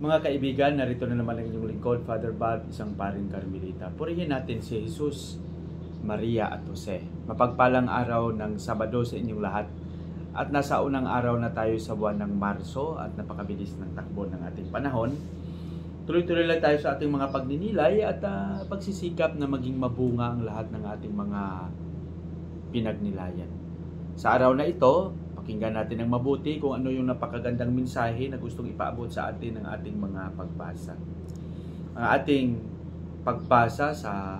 Mga kaibigan, narito na naman ang inyong lingkod, Father Bob, isang paring Carmelita. Purihin natin si Jesus, Maria at Jose. Mapagpalang araw ng Sabado sa inyong lahat. At nasa unang araw na tayo sa buwan ng Marso at napakabilis ng takbo ng ating panahon. Tuloy-tuloy lang tayo sa ating mga pagninilay at pagsisikap na maging mabunga ang lahat ng ating mga pinagnilayan. Sa araw na ito, pakinggan natin ng mabuti kung ano yung napakagandang mensahe na gustong ipaabot sa atin ng ating mga pagbasa. Ang ating pagbasa sa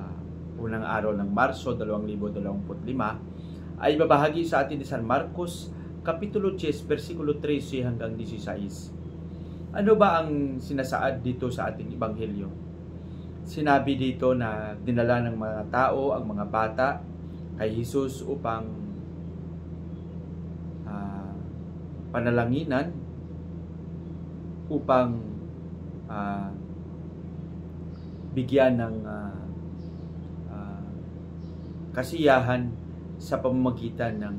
unang araw ng Marso 2025 ay babahagi sa atin ni San Marcos, Kapitulo 10, versikulo 13 hanggang 16. Ano ba ang sinasaad dito sa ating Ebanghelyo? Sinabi dito na dinala ng mga tao ang mga bata kay Jesus upang panalanginan, upang bigyan ng kasiyahan sa pamamagitan ng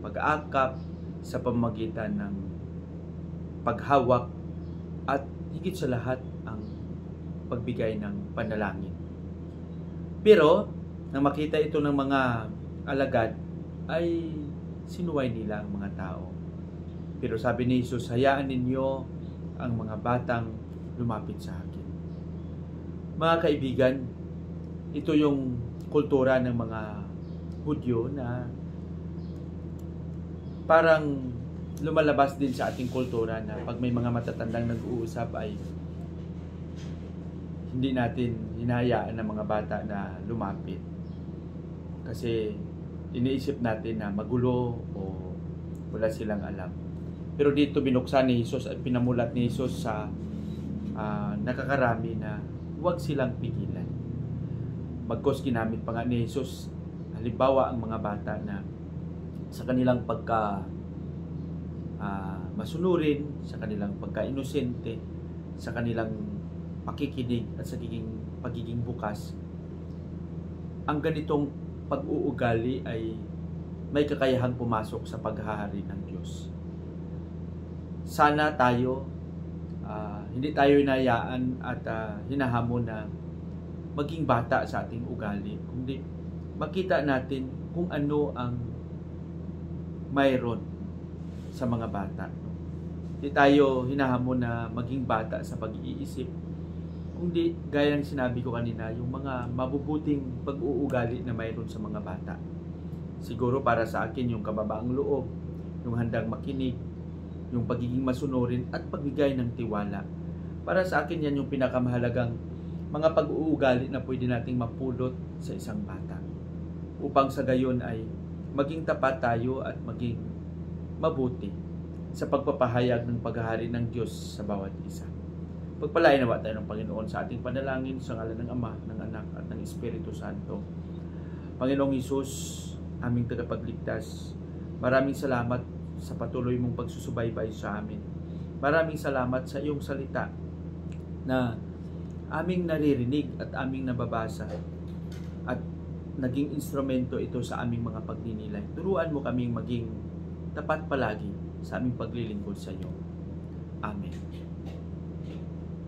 pag-aakap, sa pamamagitan ng paghawak, at higit sa lahat ang pagbigay ng panalangin. Pero nang makita ito ng mga alagad ay sinuway nila ang mga tao. Pero sabi ni Jesus, hayaan ninyo ang mga batang lumapit sa akin. Mga kaibigan, ito yung kultura ng mga Hudyo na parang lumalabas din sa ating kultura na pag may mga matatandang nag-uusap ay hindi natin hinahayaan ng mga bata na lumapit. Kasi iniisip natin na magulo o wala silang alam. Pero dito binuksan ni Jesus at pinamulat ni Jesus sa nakakarami na huwag silang pigilan. Bagkus ginamit pa nga ni Jesus, halimbawa ang mga bata na sa kanilang pagka masunurin, sa kanilang pagka-inosente, sa kanilang pakikinig at sa pagiging bukas, ang ganitong pag-uugali ay may kakayahang pumasok sa paghahari ng Diyos. Sana tayo, hindi tayo hinayaan at hinahamon na maging bata sa ating ugali, kundi makita natin kung ano ang mayroon sa mga bata. Hindi tayo hinahamon na maging bata sa pag-iisip, kundi gaya ng sinabi ko kanina, yung mga mabubuting pag-uugali na mayroon sa mga bata. Siguro para sa akin yung kababaang loob, yung handang makinig, yung pagiging masunurin at pagbigay ng tiwala. Para sa akin yan yung pinakamahalagang mga pag-uugali na pwede nating mapulot sa isang bata. Upang sa gayon ay maging tapat tayo at maging mabuti sa pagpapahayag ng paghahari ng Diyos sa bawat isa. Pagpalain nawa tayo ng Panginoon sa ating panalangin sa ngalan ng Ama, ng Anak at ng Espiritu Santo. Panginoong Hesus, aming tagapagligtas, maraming salamat sa patuloy mong pagsusubaybay sa amin. Maraming salamat sa iyong salita na aming naririnig at aming nababasa at naging instrumento ito sa aming mga pagninilay. Turuan mo kaming maging tapat palagi sa aming paglilingkod sa iyo. Amen.